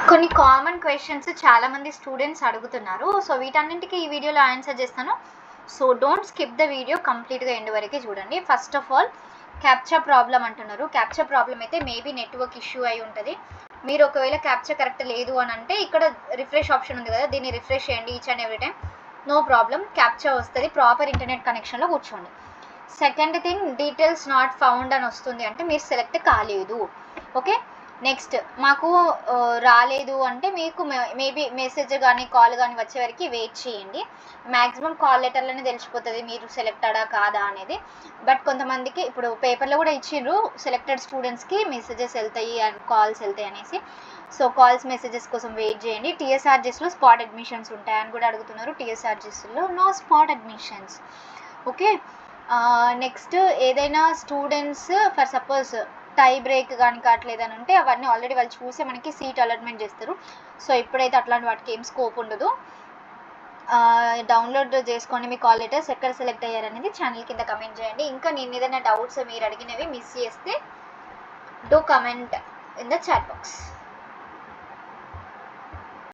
కొన్ని common questions చాలామంది students అడుగుతున్నారు. సో వీటన్నింటికి ఈ వీడియోలో ఆన్సర్ చేస్తాను. So don't skip the video, కంప్లీట్గా ఎండ్ వరకు చూడండి. First of all captcha problem అంటున్నారు. క్యాప్చా ప్రాబ్లం అయితే మేబీ నెట్వర్క్ ఇష్యూ అయి ఉంటుంది. మీరు ఒకవేళ క్యాప్చా కరెక్ట్ లేదు అని అంటే ఇక్కడ రిఫ్రెష్ ఆప్షన్ ఉంది కదా, దీన్ని రిఫ్రెష్ చేయండి each and every time. No problem, captcha వస్తుంది. ప్రాపర్ ఇంటర్నెట్ కనెక్షన్లో కూర్చోండి. Second thing, details not found అని వస్తుంది అంటే మీరు సెలెక్ట్ కాలేదు. ఓకే, నెక్స్ట్ మాకు రాలేదు అంటే మీకు మేబీ మెసేజ్ కానీ కాల్ కానీ వచ్చే వరకు వెయిట్ చేయండి. మ్యాక్సిమం కాల్ లెటర్లోనే తెలిసిపోతుంది మీరు సెలెక్టడా కాదా అనేది. బట్ కొంతమందికి ఇప్పుడు పేపర్లో కూడా ఇచ్చిండ్రు సెలెక్టెడ్ స్టూడెంట్స్కి మెసేజెస్ వెళ్తాయి అండ్ కాల్స్ వెళ్తాయి అనేసి. సో కాల్స్ మెసేజెస్ కోసం వెయిట్ చేయండి. టీఎస్ఆర్జెస్లో స్పాట్ అడ్మిషన్స్ ఉంటాయని కూడా అడుగుతున్నారు. టీఎస్ఆర్జెస్లో no spot admissions. Okay, next ఏదైనా students for suppose tie break కానీ కావట్లేదని ఉంటే అవన్నీ ఆల్రెడీ వాళ్ళు చూసే మనకి సీట్ అలాట్మెంట్ చేస్తారు. సో ఇప్పుడైతే అట్లాంటి వాటికి ఏం స్కోప్ ఉండదు. డౌన్లోడ్ చేసుకోండి మీ కాల్ లెటర్స్. ఎక్కడ సెలెక్ట్ అయ్యారనేది ఛానల్ కింద కమెంట్ చేయండి. ఇంకా నేను ఏదైనా డౌట్స్ మీరు అడిగినవి మిస్ చేస్తే do comment in the chat box.